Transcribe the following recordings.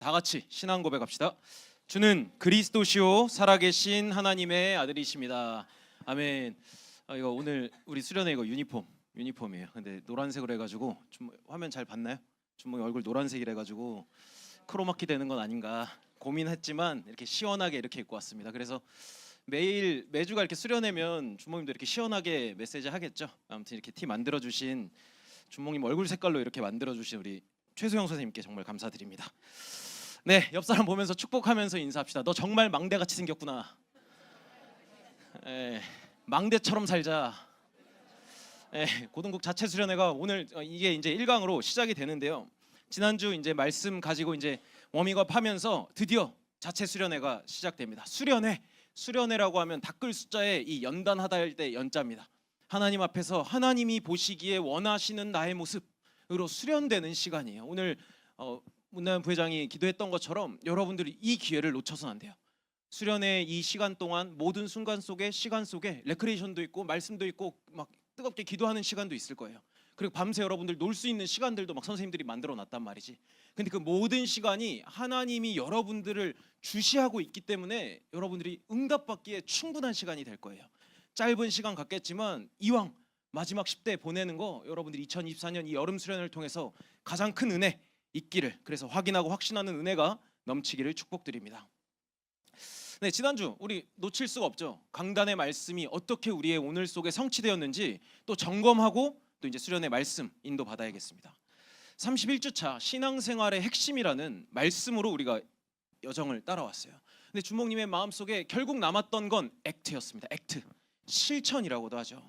다 같이 신앙 고백합시다. 주는 그리스도시요 살아계신 하나님의 아들이십니다. 아멘. 이거 오늘 우리 수련회 이거 유니폼이에요. 근데 노란색으로 해가지고 화면 잘 봤나요? 준목이 얼굴 노란색이라 해가지고 크로마키 되는 건 아닌가 고민했지만 이렇게 시원하게 이렇게 입고 왔습니다. 그래서 매주가 이렇게 수련회면 준목님도 이렇게 시원하게 메시지 하겠죠. 아무튼 이렇게 티 만들어 주신 준목님 얼굴 색깔로 이렇게 만들어 주신 우리 최소영 선생님께 정말 감사드립니다. 네, 옆 사람 보면서 축복하면서 인사합시다. 너 정말 망대같이 생겼구나. 망대처럼 살자. 고등국 자체 수련회가 오늘 이게 이제 1강으로 시작이 되는데요. 지난주 이제 말씀 가지고 이제 워밍업 하면서 드디어 자체 수련회가 시작됩니다. 수련회라고 하면 댓글 숫자에 이 연단하다 할 때 연자입니다. 하나님 앞에서 하나님이 보시기에 원하시는 나의 모습으로 수련되는 시간이에요. 오늘 문나연 부회장이 기도했던 것처럼 여러분들이 이 기회를 놓쳐서는 안 돼요. 수련회 이 시간 동안 모든 순간 속에 시간 속에 레크레이션도 있고 말씀도 있고 막 뜨겁게 기도하는 시간도 있을 거예요. 그리고 밤새 여러분들 놀 수 있는 시간들도 막 선생님들이 만들어 놨단 말이지. 근데 그 모든 시간이 하나님이 여러분들을 주시하고 있기 때문에 여러분들이 응답받기에 충분한 시간이 될 거예요. 짧은 시간 같겠지만 이왕 마지막 10대 보내는 거 여러분들이 2024년 이 여름 수련을 통해서 가장 큰 은혜 있기를, 그래서 확인하고 확신하는 은혜가 넘치기를 축복드립니다. 네, 지난주 우리 놓칠 수가 없죠. 강단의 말씀이 어떻게 우리의 오늘 속에 성취되었는지 또 점검하고 또 이제 수련의 말씀 인도 받아야겠습니다. 31주차 신앙생활의 핵심이라는 말씀으로 우리가 여정을 따라왔어요. 근데 주목님의 마음속에 결국 남았던 건 액트였습니다. 액트, 실천이라고도 하죠.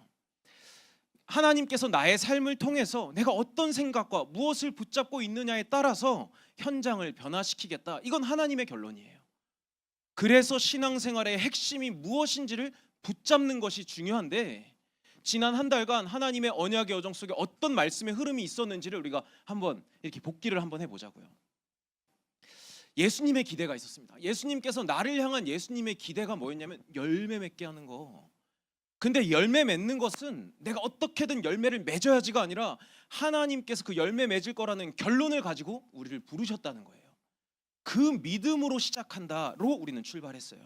하나님께서 나의 삶을 통해서 내가 어떤 생각과 무엇을 붙잡고 있느냐에 따라서 현장을 변화시키겠다. 이건 하나님의 결론이에요. 그래서 신앙생활의 핵심이 무엇인지를 붙잡는 것이 중요한데, 지난 한 달간 하나님의 언약의 여정 속에 어떤 말씀의 흐름이 있었는지를 우리가 한번 이렇게 복기를 한번 해보자고요. 예수님의 기대가 있었습니다. 예수님께서 나를 향한 예수님의 기대가 뭐였냐면 열매 맺게 하는 거. 근데 열매 맺는 것은 내가 어떻게든 열매를 맺어야지가 아니라 하나님께서 그 열매 맺을 거라는 결론을 가지고 우리를 부르셨다는 거예요. 그 믿음으로 시작한다로 우리는 출발했어요.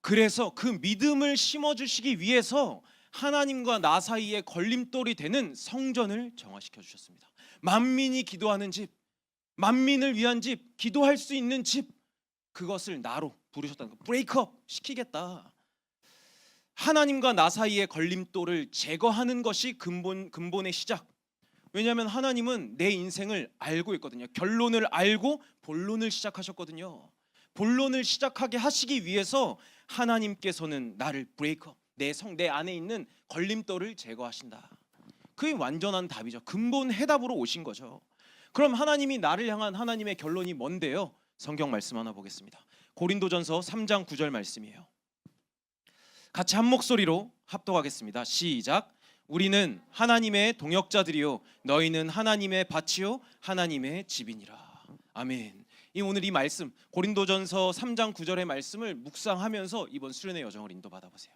그래서 그 믿음을 심어주시기 위해서 하나님과 나 사이에 걸림돌이 되는 성전을 정화시켜 주셨습니다. 만민이 기도하는 집, 만민을 위한 집, 기도할 수 있는 집, 그것을 나로 부르셨다는 거. 브레이크업 시키겠다. 하나님과 나 사이의 걸림돌을 제거하는 것이 근본의 시작. 왜냐하면 하나님은 내 인생을 알고 있거든요. 결론을 알고 본론을 시작하셨거든요. 본론을 시작하게 하시기 위해서 하나님께서는 나를 브레이크업, 내 안에 있는 걸림돌을 제거하신다. 그게 완전한 답이죠. 근본 해답으로 오신 거죠. 그럼 하나님이 나를 향한 하나님의 결론이 뭔데요? 성경 말씀 하나 보겠습니다. 고린도전서 3장 9절 말씀이에요. 같이 한 목소리로 합독하겠습니다. 시작. 우리는 하나님의 동역자들이요 너희는 하나님의 밭이요 하나님의 집이니라. 아멘. 오늘 이 말씀 고린도전서 3장 9절의 말씀을 묵상하면서 이번 수련의 여정을 인도받아 보세요.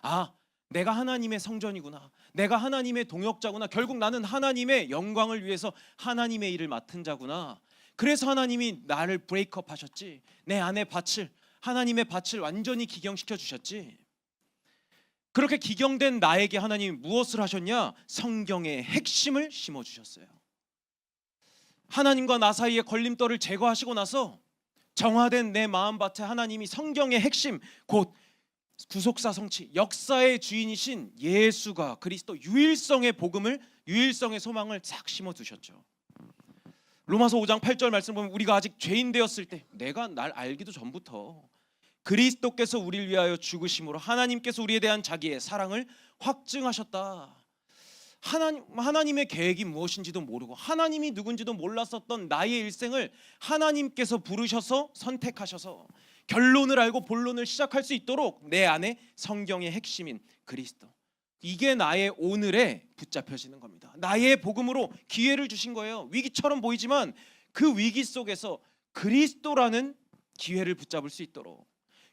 아, 내가 하나님의 성전이구나. 내가 하나님의 동역자구나. 결국 나는 하나님의 영광을 위해서 하나님의 일을 맡은 자구나. 그래서 하나님이 나를 브레이크업 하셨지. 내 안에 밭을, 하나님의 밭을 완전히 기경시켜 주셨지. 그렇게 기경된 나에게 하나님이 무엇을 하셨냐? 성경의 핵심을 심어주셨어요. 하나님과 나 사이의 걸림돌을 제거하시고 나서 정화된 내 마음밭에 하나님이 성경의 핵심, 곧 구속사 성취, 역사의 주인이신 예수가 그리스도 유일성의 복음을, 유일성의 소망을 싹 심어두셨죠. 로마서 5장 8절 말씀 보면 우리가 아직 죄인 되었을 때, 내가 날 알기도 전부터 그리스도께서 우리를 위하여 죽으심으로 하나님께서 우리에 대한 자기의 사랑을 확증하셨다. 하나님의 계획이 무엇인지도 모르고 하나님이 누군지도 몰랐었던 나의 일생을 하나님께서 부르셔서 선택하셔서 결론을 알고 본론을 시작할 수 있도록 내 안에 성경의 핵심인 그리스도, 이게 나의 오늘에 붙잡혀지는 겁니다. 나의 복음으로 기회를 주신 거예요. 위기처럼 보이지만 그 위기 속에서 그리스도라는 기회를 붙잡을 수 있도록,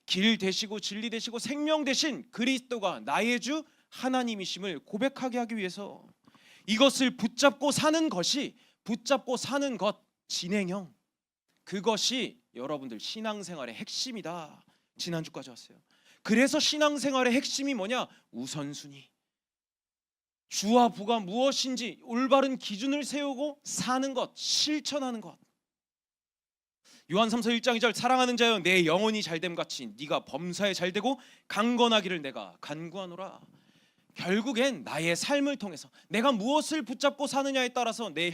길 되시고 진리 되시고 생명 되신 그리스도가 나의 주 하나님이심을 고백하게 하기 위해서 이것을 붙잡고 사는 것이, 붙잡고 사는 것, 진행형, 그것이 여러분들 신앙생활의 핵심이다. 지난주까지 왔어요. 그래서 신앙생활의 핵심이 뭐냐? 우선순위. 주와 부가 무엇인지 올바른 기준을 세우고 사는 것, 실천하는 것. 요한 3서 1장 2절 사랑하는 자여 내 영혼이 잘됨 같이 네가 범사에 잘되고 강건하기를 내가 간구하노라. 결국엔 나의 삶을 통해서 내가 무엇을 붙잡고 사느냐에 따라서 내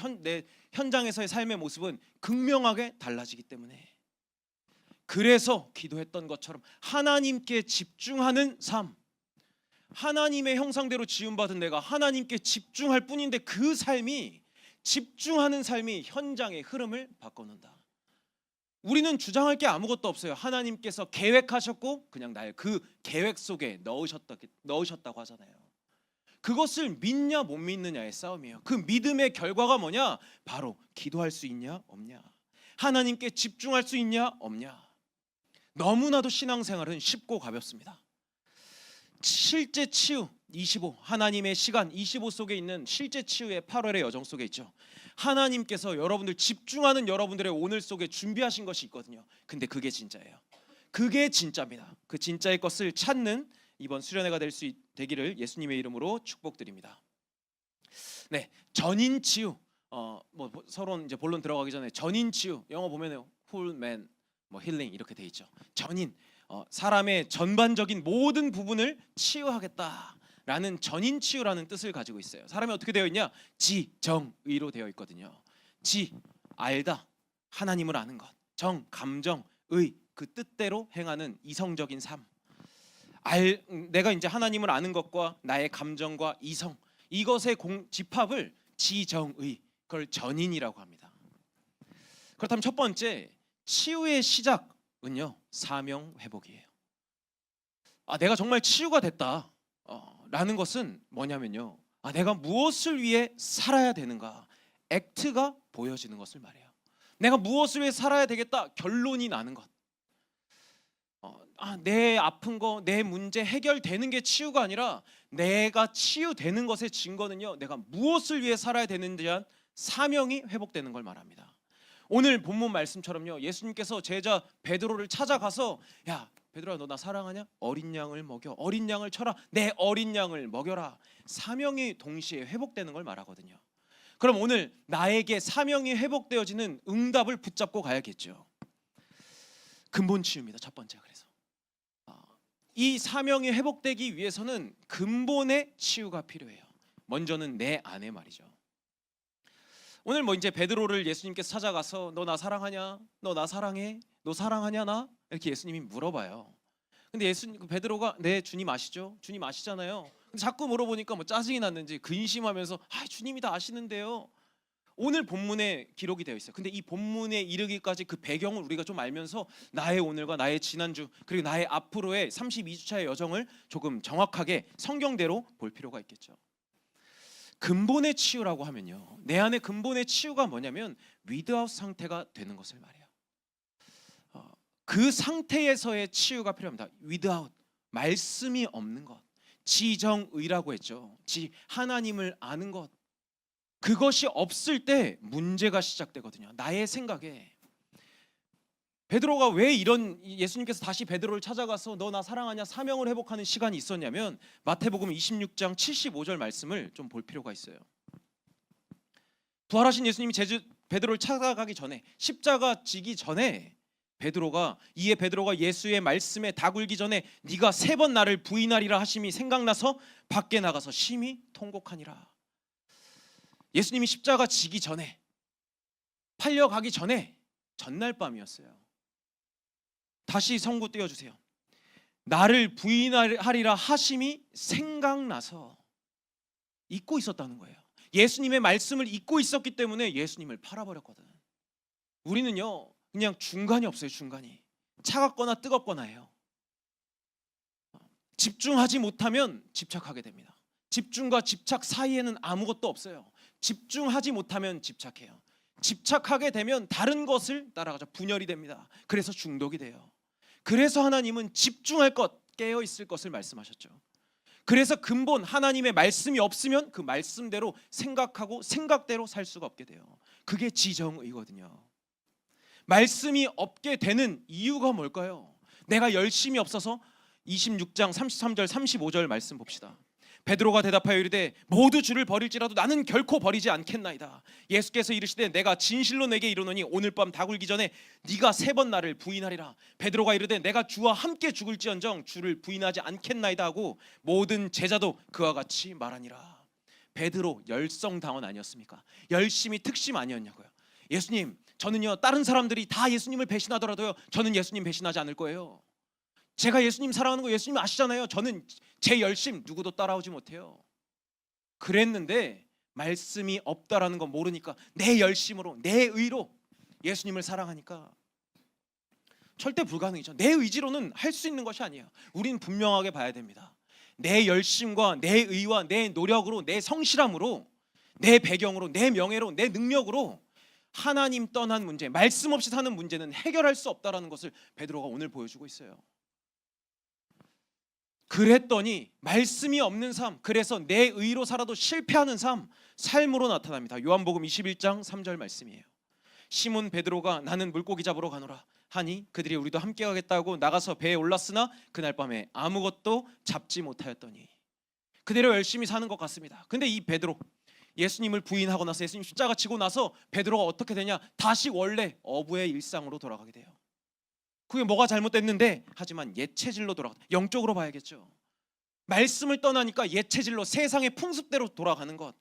현장에서의 삶의 모습은 극명하게 달라지기 때문에, 그래서 기도했던 것처럼 하나님께 집중하는 삶, 하나님의 형상대로 지음받은 내가 하나님께 집중할 뿐인데 그 삶이, 집중하는 삶이 현장의 흐름을 바꿔놓는다. 우리는 주장할 게 아무것도 없어요. 하나님께서 계획하셨고 그냥 나의 그 계획 속에 넣으셨다고 하잖아요. 그것을 믿냐 못 믿느냐의 싸움이에요. 그 믿음의 결과가 뭐냐? 바로 기도할 수 있냐 없냐, 하나님께 집중할 수 있냐 없냐. 너무나도 신앙생활은 쉽고 가볍습니다. 실제 치유 25, 하나님의 시간 25 속에 있는 실제 치유의 8월의 여정 속에 있죠. 하나님께서 여러분들 집중하는 여러분들의 오늘 속에 준비하신 것이 있거든요. 근데 그게 진짜예요. 그게 진짜입니다. 그 진짜의 것을 찾는 이번 수련회가 되기를 예수님의 이름으로 축복드립니다. 네, 전인 치유. 서로 이제 본론 들어가기 전에 전인 치유, 영어 보면은 whole man, 힐링 이렇게 돼 있죠. 전인, 사람의 전반적인 모든 부분을 치유하겠다라는 전인 치유라는 뜻을 가지고 있어요. 사람이 어떻게 되어 있냐? 지, 정, 의로 되어 있거든요. 지, 알다, 하나님을 아는 것. 정, 감정, 의, 그 뜻대로 행하는 이성적인 삶. 내가 이제 하나님을 아는 것과 나의 감정과 이성, 이것의 집합을 지정의, 그걸 전인이라고 합니다. 그렇다면 첫 번째 치유의 시작은요, 사명 회복이에요. 내가 정말 치유가 됐다 라는 것은 뭐냐면요, 내가 무엇을 위해 살아야 되는가, 액트가 보여지는 것을 말해요. 내가 무엇을 위해 살아야 되겠다, 결론이 나는 것. 내 아픈 거, 내 문제 해결되는 게 치유가 아니라 내가 치유되는 것의 증거는요, 내가 무엇을 위해 살아야 되는지에 대한 사명이 회복되는 걸 말합니다. 오늘 본문 말씀처럼요, 예수님께서 제자 베드로를 찾아가서 야 베드로야, 너 나 사랑하냐? 어린 양을 먹여, 어린 양을 쳐라, 내 어린 양을 먹여라. 사명이 동시에 회복되는 걸 말하거든요. 그럼 오늘 나에게 사명이 회복되어지는 응답을 붙잡고 가야겠죠. 근본 치유입니다. 첫 번째. 그래서 이 사명이 회복되기 위해서는 근본의 치유가 필요해요. 먼저는 내 안에 말이죠. 오늘 이제 베드로를 예수님께서 찾아가서 너 나 사랑하냐? 너 나 사랑해? 너 사랑하냐 나? 이렇게 예수님이 물어봐요. 근데 베드로가 네 주님 아시죠? 주님 아시잖아요. 근데 자꾸 물어보니까 짜증이 났는지 근심하면서 주님이 다 아시는데요. 오늘 본문에 기록이 되어 있어요. 근데 이 본문에 이르기까지 그 배경을 우리가 좀 알면서 나의 오늘과 나의 지난주 그리고 나의 앞으로의 32주차의 여정을 조금 정확하게 성경대로 볼 필요가 있겠죠. 근본의 치유라고 하면요, 내 안에 근본의 치유가 뭐냐면 위드아웃 상태가 되는 것을 말해요. 그 상태에서의 치유가 필요합니다. 위드아웃, 말씀이 없는 것, 지정의라고 했죠. 하나님을 아는 것, 그것이 없을 때 문제가 시작되거든요. 나의 생각에. 베드로가 왜 예수님께서 다시 베드로를 찾아가서 너 나 사랑하냐 사명을 회복하는 시간이 있었냐면 마태복음 26장 75절 말씀을 좀 볼 필요가 있어요. 부활하신 예수님이 베드로를 찾아가기 전에, 십자가 지기 전에 베드로가 예수의 말씀에 다 굴기 전에 네가 3번 나를 부인하리라 하심이 생각나서 밖에 나가서 심히 통곡하니라. 예수님이 십자가 지기 전에, 팔려가기 전에 전날 밤이었어요. 다시 성구 띄워주세요. 나를 부인하리라 하심이 생각나서 잊고 있었다는 거예요. 예수님의 말씀을 잊고 있었기 때문에 예수님을 팔아버렸거든. 우리는요 그냥 중간이 없어요. 중간이 차갑거나 뜨겁거나예요. 집중하지 못하면 집착하게 됩니다. 집중과 집착 사이에는 아무것도 없어요. 집중하지 못하면 집착해요. 집착하게 되면 다른 것을 따라가죠. 분열이 됩니다. 그래서 중독이 돼요. 그래서 하나님은 집중할 것, 깨어 있을 것을 말씀하셨죠. 그래서 근본 하나님의 말씀이 없으면 그 말씀대로 생각하고 생각대로 살 수가 없게 돼요. 그게 지정의거든요. 말씀이 없게 되는 이유가 뭘까요? 내가 열심이 없어서 26장 33절 35절 말씀 봅시다. 베드로가 대답하여 이르되 모두 주를 버릴지라도 나는 결코 버리지 않겠나이다. 예수께서 이르시되 내가 진실로 내게 이르노니 오늘 밤 다 굴기 전에 네가 3번 나를 부인하리라. 베드로가 이르되 내가 주와 함께 죽을지언정 주를 부인하지 않겠나이다 하고 모든 제자도 그와 같이 말하니라. 베드로 열성당원 아니었습니까? 열심히 특심 아니었냐고요. 예수님, 저는요 다른 사람들이 다 예수님을 배신하더라도요 저는 예수님 배신하지 않을 거예요. 제가 예수님 사랑하는 거 예수님 아시잖아요. 저는 제 열심 누구도 따라오지 못해요. 그랬는데 말씀이 없다라는 건 모르니까 내 열심으로 내 의로 예수님을 사랑하니까 절대 불가능이죠. 내 의지로는 할 수 있는 것이 아니에요. 우리는 분명하게 봐야 됩니다. 내 열심과 내 의와 내 노력으로 내 성실함으로 내 배경으로 내 명예로 내 능력으로 하나님 떠난 문제, 말씀 없이 사는 문제는 해결할 수 없다라는 것을 베드로가 오늘 보여주고 있어요. 그랬더니 말씀이 없는 삶, 그래서 내 의로 살아도 실패하는 삶으로 나타납니다. 요한복음 21장 3절 말씀이에요. 시몬 베드로가 나는 물고기 잡으러 가노라 하니 그들이 우리도 함께 가겠다고 나가서 배에 올랐으나 그날 밤에 아무것도 잡지 못하였더니 그대로 열심히 사는 것 같습니다. 근데 이 베드로 예수님을 부인하고 나서 예수님 십자가 치고 나서 베드로가 어떻게 되냐? 다시 원래 어부의 일상으로 돌아가게 돼요. 그게 뭐가 잘못됐는데 하지만 옛 체질로 돌아가. 영적으로 봐야겠죠. 말씀을 떠나니까 옛 체질로 세상의 풍습대로 돌아가는 것.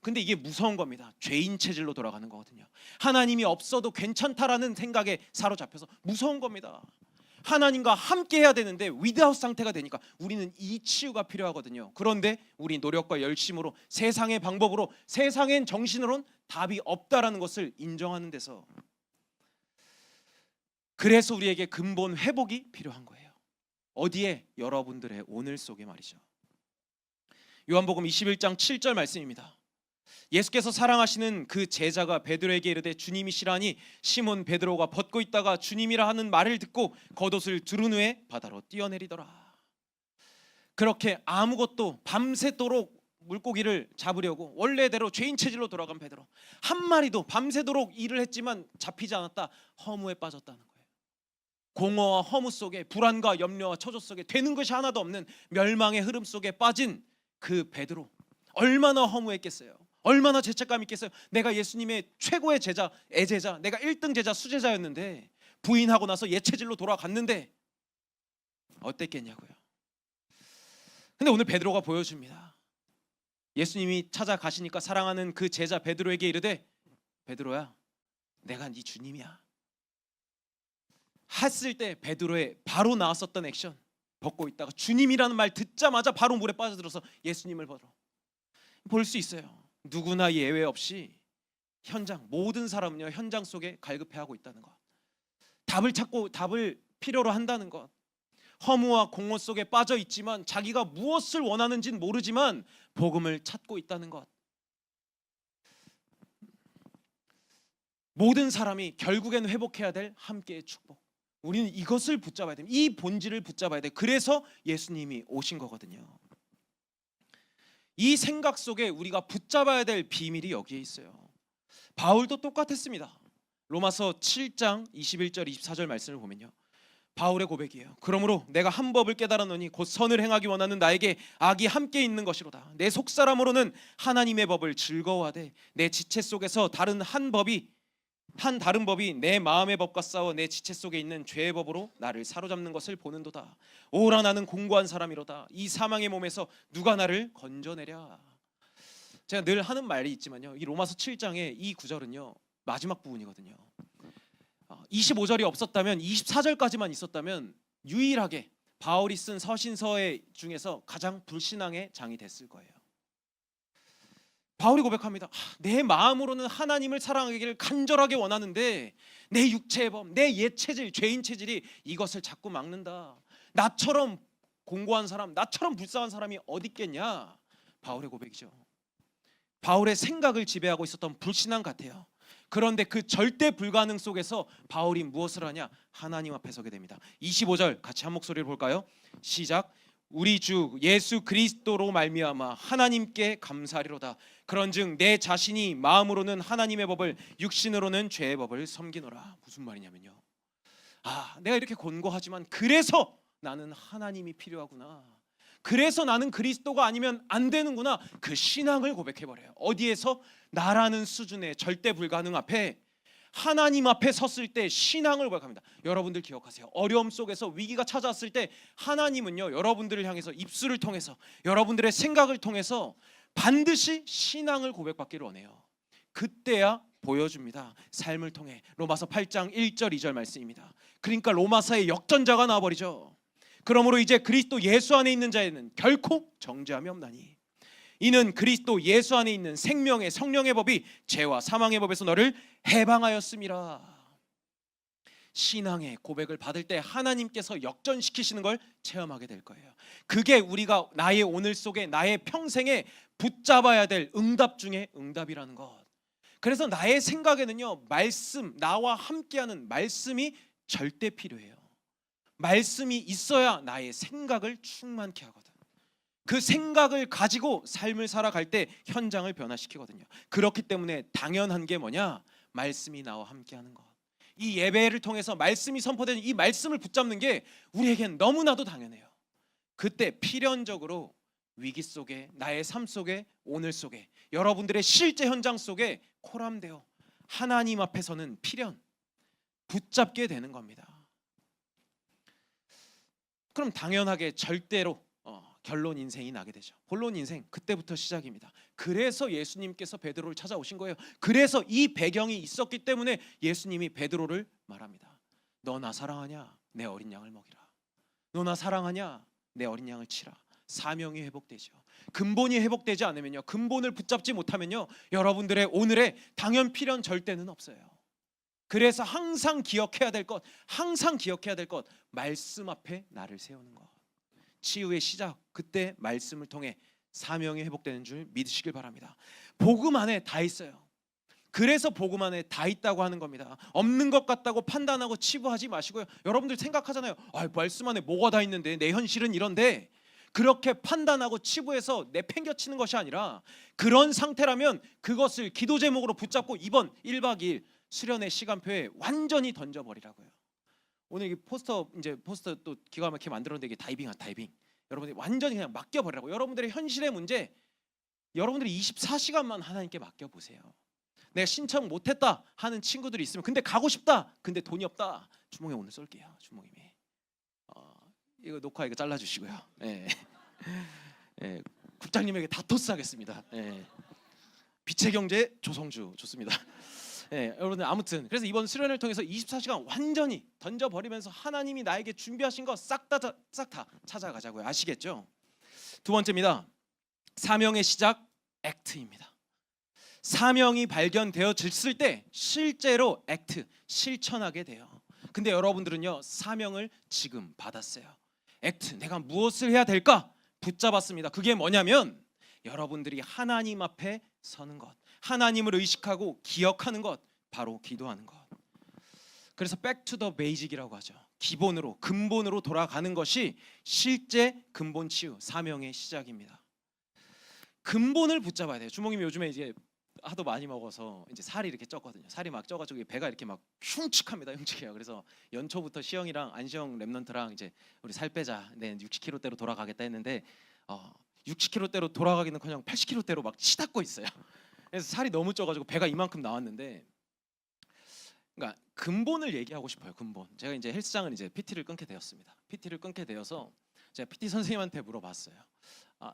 근데 이게 무서운 겁니다. 죄인 체질로 돌아가는 거거든요. 하나님이 없어도 괜찮다라는 생각에 사로잡혀서 무서운 겁니다. 하나님과 함께 해야 되는데 위드아웃 상태가 되니까 우리는 이 치유가 필요하거든요. 그런데 우리 노력과 열심으로 세상의 방법으로 세상의 정신으로는 답이 없다라는 것을 인정하는 데서 그래서 우리에게 근본 회복이 필요한 거예요. 어디에? 여러분들의 오늘 속에 말이죠. 요한복음 21장 7절 말씀입니다. 예수께서 사랑하시는 그 제자가 베드로에게 이르되 주님이시라니 시몬 베드로가 벗고 있다가 주님이라 하는 말을 듣고 겉옷을 두른 후에 바다로 뛰어내리더라. 그렇게 아무것도 밤새도록 물고기를 잡으려고 원래대로 죄인 체질로 돌아간 베드로, 한 마리도 밤새도록 일을 했지만 잡히지 않았다. 허무에 빠졌다는 거예요. 공허와 허무 속에 불안과 염려와 처조 속에 되는 것이 하나도 없는 멸망의 흐름 속에 빠진 그 베드로, 얼마나 허무했겠어요. 얼마나 죄책감 있겠어요. 내가 예수님의 최고의 제자, 애제자, 내가 1등 제자, 수제자였는데 부인하고 나서 옛 체질로 돌아갔는데 어땠겠냐고요. 근데 오늘 베드로가 보여줍니다. 예수님이 찾아가시니까 사랑하는 그 제자 베드로에게 이르되 베드로야, 내가 네 주님이야 했을 때 베드로의 바로 나왔었던 액션, 벗고 있다가 주님이라는 말 듣자마자 바로 물에 빠져들어서 예수님을 보러 볼 수 있어요. 누구나 예외 없이 현장, 모든 사람은요 현장 속에 갈급해하고 있다는 것, 답을 찾고 답을 필요로 한다는 것, 허무와 공허 속에 빠져 있지만 자기가 무엇을 원하는지는 모르지만 복음을 찾고 있다는 것. 모든 사람이 결국엔 회복해야 될 함께의 축복, 우리는 이것을 붙잡아야 됩니다. 이 본질을 붙잡아야 돼. 그래서 예수님이 오신 거거든요. 이 생각 속에 우리가 붙잡아야 될 비밀이 여기에 있어요. 바울도 똑같았습니다. 로마서 7장 21절 24절 말씀을 보면요, 바울의 고백이에요. 그러므로 내가 한 법을 깨달았노니 곧 선을 행하기 원하는 나에게 악이 함께 있는 것이로다. 내 속사람으로는 하나님의 법을 즐거워하되 내 지체 속에서 다른 다른 법이 내 마음의 법과 싸워 내 지체 속에 있는 죄의 법으로 나를 사로잡는 것을 보는도다. 오라 나는 공고한 사람이로다. 이 사망의 몸에서 누가 나를 건져내랴. 제가 늘 하는 말이 있지만요, 이 로마서 7장의 이 구절은요 마지막 부분이거든요. 25절이 없었다면 24절까지만 있었다면 유일하게 바울이 쓴 서신서의 중에서 가장 불신앙의 장이 됐을 거예요. 바울이 고백합니다. 내 마음으로는 하나님을 사랑하기를 간절하게 원하는데 내 육체의 법, 내 옛 체질, 죄인 체질이 이것을 자꾸 막는다. 나처럼 공고한 사람, 나처럼 불쌍한 사람이 어디 있겠냐. 바울의 고백이죠. 바울의 생각을 지배하고 있었던 불신앙 같아요. 그런데 그 절대 불가능 속에서 바울이 무엇을 하냐? 하나님 앞에 서게 됩니다. 25절 같이 한 목소리를 볼까요? 시작. 우리 주 예수 그리스도로 말미암아 하나님께 감사하리로다. 그런즉 내 자신이 마음으로는 하나님의 법을 육신으로는 죄의 법을 섬기노라. 무슨 말이냐면요, 내가 이렇게 곤고하지만 그래서 나는 하나님이 필요하구나, 그래서 나는 그리스도가 아니면 안 되는구나. 그 신앙을 고백해버려요. 어디에서? 나라는 수준의 절대 불가능 앞에, 하나님 앞에 섰을 때 신앙을 고백합니다. 여러분들 기억하세요. 어려움 속에서 위기가 찾아왔을 때 하나님은요, 여러분들을 향해서 입술을 통해서, 여러분들의 생각을 통해서 반드시 신앙을 고백받기를 원해요. 그때야 보여줍니다. 삶을 통해. 로마서 8장 1절 2절 말씀입니다. 그러니까 로마서의 역전자가 나와버리죠. 그러므로 이제 그리스도 예수 안에 있는 자에는 결코 정죄함이 없나니, 이는 그리스도 예수 안에 있는 생명의 성령의 법이 죄와 사망의 법에서 너를 해방하였음이라. 신앙의 고백을 받을 때 하나님께서 역전시키시는 걸 체험하게 될 거예요. 그게 우리가 나의 오늘 속에, 나의 평생에 붙잡아야 될 응답 중에 응답이라는 것. 그래서 나의 생각에는요, 말씀, 나와 함께하는 말씀이 절대 필요해요. 말씀이 있어야 나의 생각을 충만케 하거든. 그 생각을 가지고 삶을 살아갈 때 현장을 변화시키거든요. 그렇기 때문에 당연한 게 뭐냐? 말씀이 나와 함께하는 것. 이 예배를 통해서 말씀이 선포되는 이 말씀을 붙잡는 게 우리에겐 너무나도 당연해요. 그때 필연적으로 위기 속에, 나의 삶 속에, 오늘 속에, 여러분들의 실제 현장 속에 코람되어 하나님 앞에서는 필연 붙잡게 되는 겁니다. 그럼 당연하게 절대로 결론 인생이 나게 되죠. 본론 인생 그때부터 시작입니다. 그래서 예수님께서 베드로를 찾아오신 거예요. 그래서 이 배경이 있었기 때문에 예수님이 베드로를 말합니다. 너 나 사랑하냐? 내 어린 양을 먹이라. 너 나 사랑하냐? 내 어린 양을 치라. 사명이 회복되죠. 근본이 회복되지 않으면요, 근본을 붙잡지 못하면요, 여러분들의 오늘의 당연 필연 절대는 없어요. 그래서 항상 기억해야 될 것, 항상 기억해야 될 것, 말씀 앞에 나를 세우는 것. 치유의 시작, 그때 말씀을 통해 사명이 회복되는 줄 믿으시길 바랍니다. 복음 안에 다 있어요. 그래서 복음 안에 다 있다고 하는 겁니다. 없는 것 같다고 판단하고 치부하지 마시고요. 여러분들 생각하잖아요. 말씀 안에 뭐가 다 있는데 내 현실은 이런데, 그렇게 판단하고 치부해서 내팽겨치는 것이 아니라, 그런 상태라면 그것을 기도 제목으로 붙잡고 이번 1박 2일 수련회 시간표에 완전히 던져버리라고요. 오늘 이 포스터 또 기가 막히게 만들었는데, 이게 다이빙. 여러분들이 완전히 그냥 맡겨버리라고. 여러분들의 현실의 문제, 여러분들이 24시간만 하나님께 맡겨보세요. 내가 신청 못했다 하는 친구들이 있으면, 근데 가고 싶다, 근데 돈이 없다, 주몽이 오늘 쏠게요. 주몽님이 이거 녹화 이거 잘라주시고요. 국장님에게 다 토스하겠습니다. 빛의 경제 조성주 좋습니다. 여러분들 아무튼 그래서 이번 수련을 통해서 24시간 완전히 던져버리면서 하나님이 나에게 준비하신 거 싹 다 찾아가자고요. 아시겠죠? 두 번째입니다. 사명의 시작, 액트입니다. 사명이 발견되어졌을 때 실제로 액트, 실천하게 돼요. 근데 여러분들은요, 사명을 지금 받았어요. 액트, 내가 무엇을 해야 될까? 붙잡았습니다. 그게 뭐냐면 여러분들이 하나님 앞에 서는 것, 하나님을 의식하고 기억하는 것, 바로 기도하는 것. 그래서 back to the basic이라고 하죠. 기본으로, 근본으로 돌아가는 것이 실제 근본 치유, 사명의 시작입니다. 근본을 붙잡아야 돼요. 주몽님이 요즘에 이제 하도 많이 먹어서 이제 살이 이렇게 쪘거든요. 살이 막 쪄가지고 배가 이렇게 막 흉측합니다. 흉측해요. 그래서 연초부터 시영이랑 안시영 랩런트랑 이제 우리 살 빼자, 60kg대로 돌아가겠다 했는데 60kg대로 돌아가기는커녕 80kg대로 막 치닫고 있어요. 그래서 살이 너무 쪄가지고 배가 이만큼 나왔는데, 그러니까 근본을 얘기하고 싶어요. 근본. 제가 이제 헬스장을 이제 PT를 끊게 되었습니다. PT를 끊게 되어서 제가 PT 선생님한테 물어봤어요.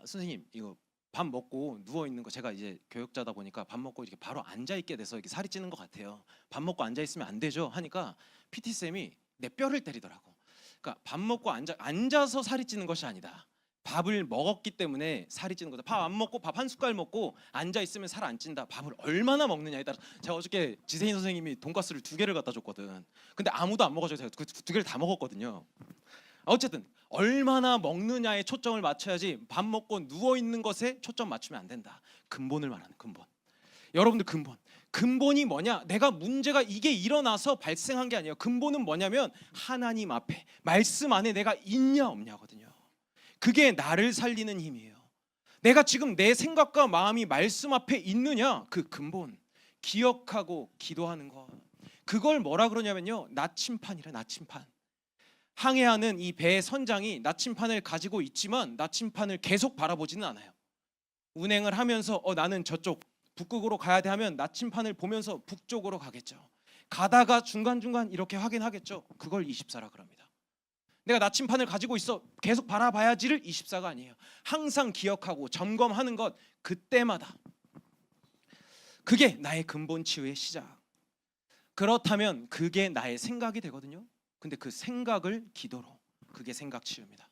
선생님, 이거 밥 먹고 누워 있는 거, 제가 이제 교육자다 보니까 밥 먹고 이렇게 바로 앉아 있게 돼서 이렇게 살이 찌는 것 같아요. 밥 먹고 앉아 있으면 안 되죠 하니까 PT 쌤이 내 뼈를 때리더라고. 그러니까 밥 먹고 앉아서 살이 찌는 것이 아니다. 밥을 먹었기 때문에 살이 찌는 거다. 밥 안 먹고 밥 한 숟갈 먹고 앉아 있으면 살 안 찐다. 밥을 얼마나 먹느냐에 따라. 제가 어저께 지세인 선생님이 돈가스를 2개를 갖다 줬거든. 근데 아무도 안 먹어서 제가 그 2개를 다 먹었거든요. 어쨌든 얼마나 먹느냐에 초점을 맞춰야지 밥 먹고 누워 있는 것에 초점 맞추면 안 된다. 근본을 말하는 근본. 여러분들 근본이 뭐냐? 내가 문제가 이게 일어나서 발생한 게 아니에요. 근본은 뭐냐면 하나님 앞에 말씀 안에 내가 있냐 없냐거든요. 그게 나를 살리는 힘이에요. 내가 지금 내 생각과 마음이 말씀 앞에 있느냐, 그 근본 기억하고 기도하는 것. 그걸 뭐라 그러냐면요, 나침판이래. 나침판. 항해하는 이 배의 선장이 나침판을 가지고 있지만 나침판을 계속 바라보지는 않아요. 운행을 하면서 나는 저쪽 북극으로 가야 돼 하면 나침판을 보면서 북쪽으로 가겠죠. 가다가 중간중간 이렇게 확인하겠죠. 그걸 24라 그럽니다. 내가 나침판을 가지고 있어 계속 바라봐야지를 24가 아니에요. 항상 기억하고 점검하는 것, 그때마다. 그게 나의 근본 치유의 시작. 그렇다면 그게 나의 생각이 되거든요. 근데 그 생각을 기도로, 그게 생각 치유입니다.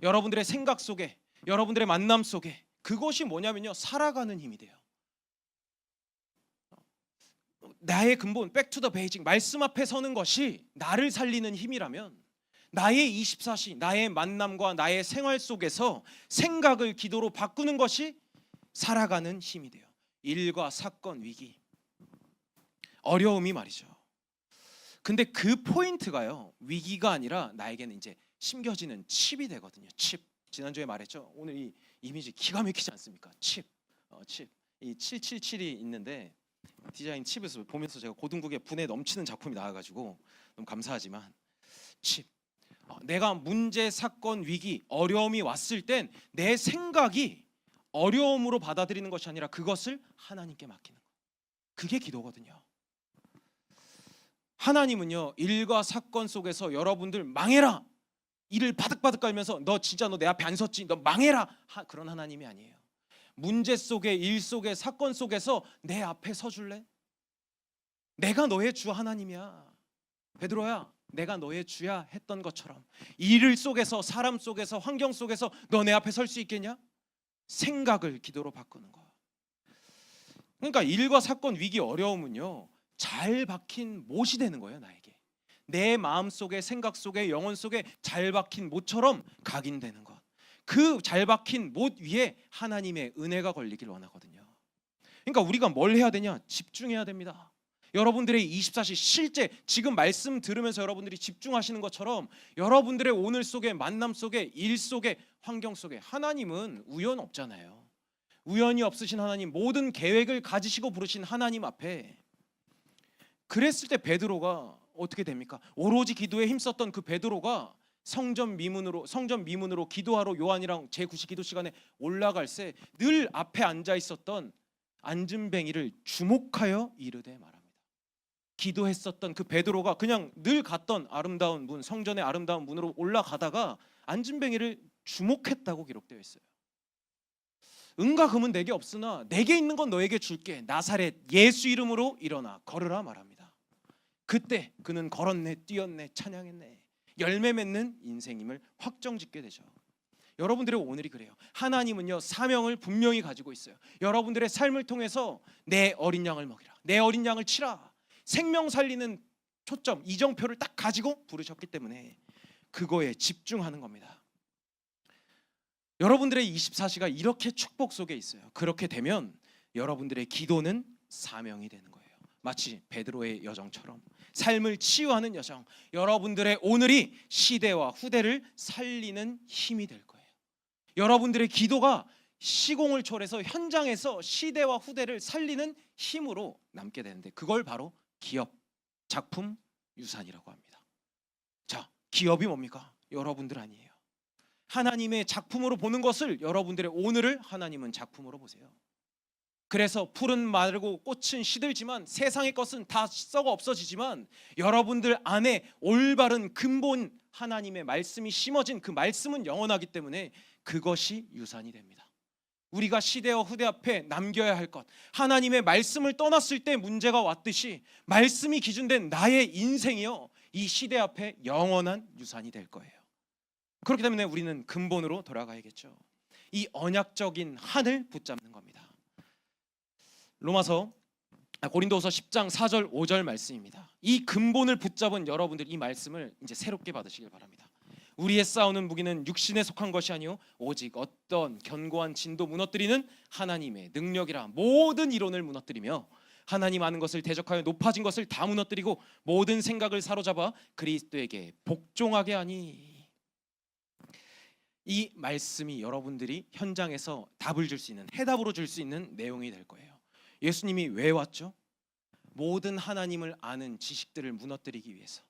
여러분들의 생각 속에, 여러분들의 만남 속에 그것이 뭐냐면요, 살아가는 힘이 돼요. 나의 근본, 백투더 베이직, 말씀 앞에 서는 것이 나를 살리는 힘이라면 나의 24시, 나의 만남과 나의 생활 속에서 생각을 기도로 바꾸는 것이 살아가는 힘이 돼요. 일과 사건, 위기, 어려움이 말이죠. 근데 그 포인트가요, 위기가 아니라 나에게는 이제 심겨지는 칩이 되거든요. 칩. 지난주에 말했죠. 오늘 이 이미지 기가 막히지 않습니까? 칩. 칩. 이 777이 있는데 디자인 칩에서 보면서 제가 고등국에 분에 넘치는 작품이 나와가지고 너무 감사하지만, 칩. 내가 문제, 사건, 위기, 어려움이 왔을 땐 내 생각이 어려움으로 받아들이는 것이 아니라 그것을 하나님께 맡기는 것. 그게 기도거든요. 하나님은요, 일과 사건 속에서 여러분들 망해라, 이를 바득바득 깔면서 너 진짜 너 내 앞에 안 섰지, 너 망해라, 그런 하나님이 아니에요. 문제 속에, 일 속에, 사건 속에서 내 앞에 서줄래? 내가 너의 주 하나님이야. 베드로야, 내가 너의 주야 했던 것처럼 일 속에서, 사람 속에서, 환경 속에서 너 내 앞에 설 수 있겠냐? 생각을 기도로 바꾸는 거. 그러니까 일과 사건, 위기, 어려움은요, 잘 박힌 못이 되는 거예요. 나에게 내 마음 속에, 생각 속에, 영혼 속에 잘 박힌 못처럼 각인되는 것. 그 잘 박힌 못 위에 하나님의 은혜가 걸리길 원하거든요. 그러니까 우리가 뭘 해야 되냐? 집중해야 됩니다. 여러분들의 24시, 실제 지금 말씀 들으면서 여러분들이 집중하시는 것처럼 여러분들의 오늘 속에, 만남 속에, 일 속에, 환경 속에 하나님은 우연 없잖아요. 우연이 없으신 하나님, 모든 계획을 가지시고 부르신 하나님 앞에, 그랬을 때 베드로가 어떻게 됩니까? 오로지 기도에 힘썼던 그 베드로가 성전 미문으로 기도하러 요한이랑 제9시 기도 시간에 올라갈 새 늘 앞에 앉아 있었던 안진뱅이를 주목하여 이르되 말합니다. 기도했었던 그 베드로가 그냥 늘 갔던 아름다운 문, 성전의 아름다운 문으로 올라가다가 안진뱅이를 주목했다고 기록되어 있어요. 은과 금은 내게 없으나 내게 있는 건 너에게 줄게. 나사렛 예수 이름으로 일어나 걸으라 말합니다. 그때 그는 걸었네, 뛰었네, 찬양했네. 열매 맺는 인생임을 확정짓게 되죠. 여러분들의 오늘이 그래요. 하나님은요, 사명을 분명히 가지고 있어요. 여러분들의 삶을 통해서 내 어린 양을 먹이라, 내 어린 양을 치라, 생명 살리는 초점, 이정표를 딱 가지고 부르셨기 때문에 그거에 집중하는 겁니다. 여러분들의 24시가 이렇게 축복 속에 있어요. 그렇게 되면 여러분들의 기도는 사명이 되는 거예요. 마치 베드로의 여정처럼 삶을 치유하는 여정, 여러분들의 오늘이 시대와 후대를 살리는 힘이 될 거예요. 여러분들의 기도가 시공을 초월해서 현장에서 시대와 후대를 살리는 힘으로 남게 되는데, 그걸 바로 기업, 작품, 유산이라고 합니다. 자, 기업이 뭡니까? 여러분들 아니에요. 하나님의 작품으로 보는 것을, 여러분들의 오늘을 하나님은 작품으로 보세요. 그래서 풀은 마르고 꽃은 시들지만 세상의 것은 다 썩어 없어지지만 여러분들 안에 올바른 근본 하나님의 말씀이 심어진 그 말씀은 영원하기 때문에 그것이 유산이 됩니다. 우리가 시대와 후대 앞에 남겨야 할 것, 하나님의 말씀을 떠났을 때 문제가 왔듯이 말씀이 기준된 나의 인생이요, 이 시대 앞에 영원한 유산이 될 거예요. 그렇기 때문에 우리는 근본으로 돌아가야겠죠. 이 언약적인 한을 붙잡는 겁니다. 고린도후서 10장 4절 5절 말씀입니다. 이 근본을 붙잡은 여러분들, 이 말씀을 이제 새롭게 받으시길 바랍니다. 우리의 싸우는 무기는 육신에 속한 것이 아니요 오직 어떤 견고한 진도 무너뜨리는 하나님의 능력이라. 모든 이론을 무너뜨리며 하나님 아는 것을 대적하여 높아진 것을 다 무너뜨리고 모든 생각을 사로잡아 그리스도에게 복종하게 하니. 이 말씀이 여러분들이 현장에서 답을 줄 수 있는, 해답으로 줄 수 있는 내용이 될 거예요. 예수님이 왜 왔죠? 모든 하나님을 아는 지식들을 무너뜨리기 위해서,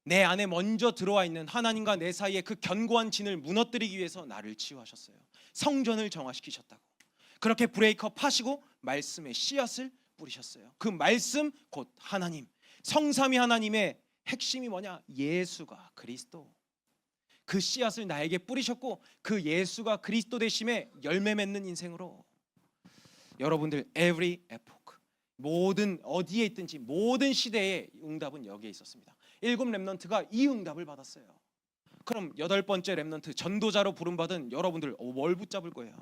내 안에 먼저 들어와 있는 하나님과 내 사이에 그 견고한 진을 무너뜨리기 위해서 나를 치유하셨어요. 성전을 정화시키셨다고. 그렇게 브레이크업 하시고 말씀의 씨앗을 뿌리셨어요. 그 말씀 곧 하나님, 성삼위 하나님의 핵심이 뭐냐? 예수가 그리스도. 그 씨앗을 나에게 뿌리셨고 그 예수가 그리스도 되심에 열매 맺는 인생으로, 여러분들 every epoch, 모든 어디에 있든지 모든 시대의 응답은 여기에 있었습니다. 7 렘넌트가 이 응답을 받았어요. 그럼 8번째 렘넌트, 전도자로 부름받은 여러분들 뭘 붙잡을 거예요?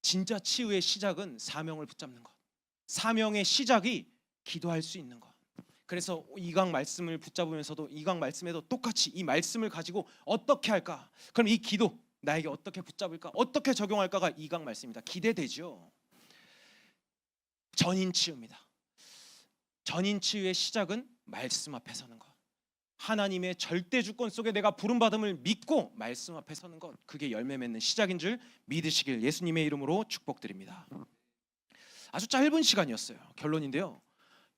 진짜 치유의 시작은 사명을 붙잡는 것. 사명의 시작이 기도할 수 있는 것. 그래서 이강 말씀을 붙잡으면서도 이강 말씀에도 똑같이 이 말씀을 가지고 어떻게 할까? 그럼 이 기도 나에게 어떻게 붙잡을까? 어떻게 적용할까가 이강 말씀입니다. 기대되죠. 전인 치유입니다. 전인 치유의 시작은 말씀 앞에 서는 것. 하나님의 절대 주권 속에 내가 부름받음을 믿고 말씀 앞에 서는 것, 그게 열매 맺는 시작인 줄 믿으시길 예수님의 이름으로 축복드립니다. 아주 짧은 시간이었어요. 결론인데요.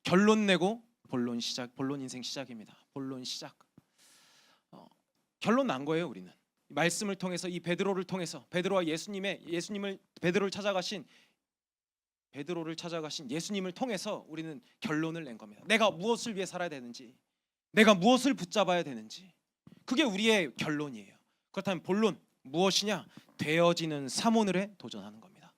결론 내고 본론 시작, 본론 인생 시작입니다. 본론 시작. 결론 난 거예요. 우리는 말씀을 통해서, 이 베드로를 통해서, 베드로와 베드로를 찾아가신 예수님을 통해서 우리는 결론을 낸 겁니다. 내가 무엇을 위해 살아야 되는지, 내가 무엇을 붙잡아야 되는지, 그게 우리의 결론이에요. 그렇다면 본론 무엇이냐? 되어지는 사모늘에 도전하는 겁니다.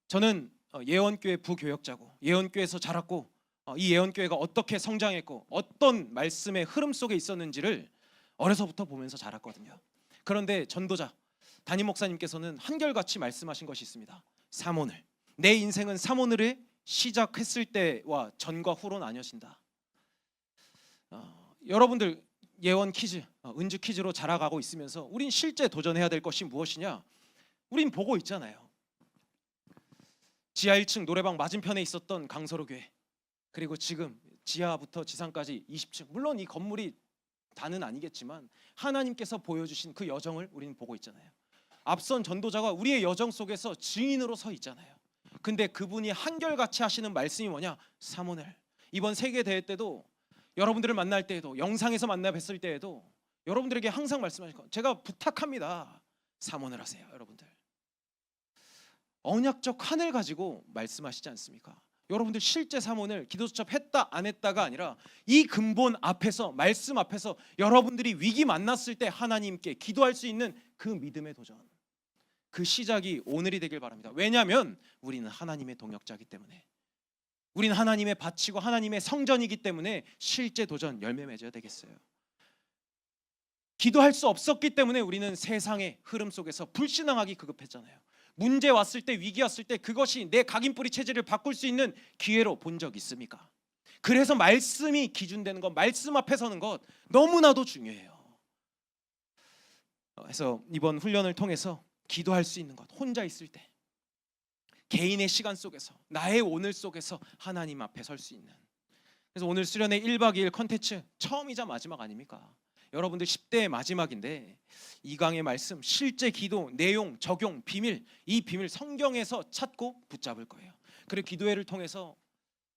저는 예언교회 부교역자고 예언교회에서 자랐고, 이 예언교회가 어떻게 성장했고 어떤 말씀의 흐름 속에 있었는지를 어려서부터 보면서 자랐거든요. 그런데 전도자 담임 목사님께서는 한결같이 말씀하신 것이 있습니다. 사모늘, 내 인생은 사모늘에 시작했을 때와 전과 후로 나뉘어진다. 여러분들 예언 퀴즈, 은주 퀴즈로 자라가고 있으면서 우린 실제 도전해야 될 것이 무엇이냐? 우린 보고 있잖아요. 지하 1층 노래방 맞은편에 있었던 강서로 교회, 그리고 지금 지하부터 지상까지 20층, 물론 이 건물이 다는 아니겠지만 하나님께서 보여주신 그 여정을 우리는 보고 있잖아요. 앞선 전도자가 우리의 여정 속에서 증인으로 서 있잖아요. 근데 그분이 한결같이 하시는 말씀이 뭐냐? 사모늘. 이번 세계대회 때도, 여러분들을 만날 때에도, 영상에서 만나 뵀을 때에도 여러분들에게 항상 말씀하실 거, 제가 부탁합니다. 사모늘 하세요. 여러분들 언약적 한을 가지고 말씀하시지 않습니까? 여러분들 실제 사모늘 기도수첩 했다 안 했다가 아니라 이 근본 앞에서, 말씀 앞에서 여러분들이 위기 만났을 때 하나님께 기도할 수 있는 그 믿음의 도전, 그 시작이 오늘이 되길 바랍니다. 왜냐하면 우리는 하나님의 동역자이기 때문에, 우리는 하나님의 바치고 하나님의 성전이기 때문에 실제 도전 열매 맺어야 되겠어요. 기도할 수 없었기 때문에 우리는 세상의 흐름 속에서 불신앙하기 급급했잖아요. 문제 왔을 때, 위기 왔을 때 그것이 내 각인뿌리 체질을 바꿀 수 있는 기회로 본 적 있습니까? 그래서 말씀이 기준되는 것, 말씀 앞에 서는 것 너무나도 중요해요. 그래서 이번 훈련을 통해서 기도할 수 있는 것, 혼자 있을 때, 개인의 시간 속에서, 나의 오늘 속에서 하나님 앞에 설 수 있는. 그래서 오늘 수련회 1박 2일 컨텐츠 처음이자 마지막 아닙니까? 여러분들 10대의 마지막인데 이 강의 말씀, 실제 기도, 내용, 적용, 비밀, 이 비밀 성경에서 찾고 붙잡을 거예요. 그리고 기도회를 통해서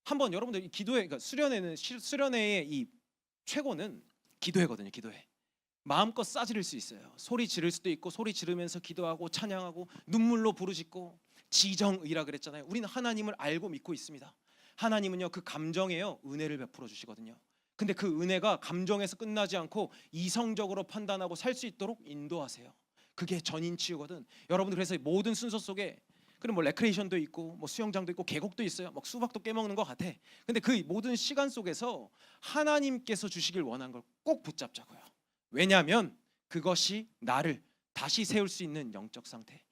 한번 여러분들 이 기도회, 그러니까 수련회의 이 최고는 기도회거든요. 기도회. 마음껏 싸지를 수 있어요. 소리 지를 수도 있고, 소리 지르면서 기도하고 찬양하고 눈물로 부르짖고, 지정의라 그랬잖아요. 우리는 하나님을 알고 믿고 있습니다. 하나님은요, 그 감정에요 은혜를 베풀어 주시거든요. 근데 그 은혜가 감정에서 끝나지 않고 이성적으로 판단하고 살 수 있도록 인도하세요. 그게 전인 치유거든. 여러분들 그래서 모든 순서 속에, 그럼 뭐 레크레이션도 있고 뭐 수영장도 있고 계곡도 있어요. 막 수박도 깨먹는 것 같아. 근데 그 모든 시간 속에서 하나님께서 주시길 원한 걸 꼭 붙잡자고요. 왜냐하면 그것이 나를 다시 세울 수 있는 영적 상태.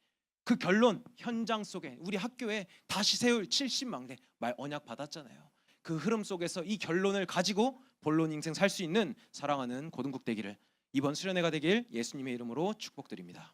그 결론, 현장 속에 우리 학교에 다시 세울 70망대 말 언약 받았잖아요. 그 흐름 속에서 이 결론을 가지고 본론 인생 살 수 있는 사랑하는 고등국 되기를, 이번 수련회가 되길 예수님의 이름으로 축복드립니다.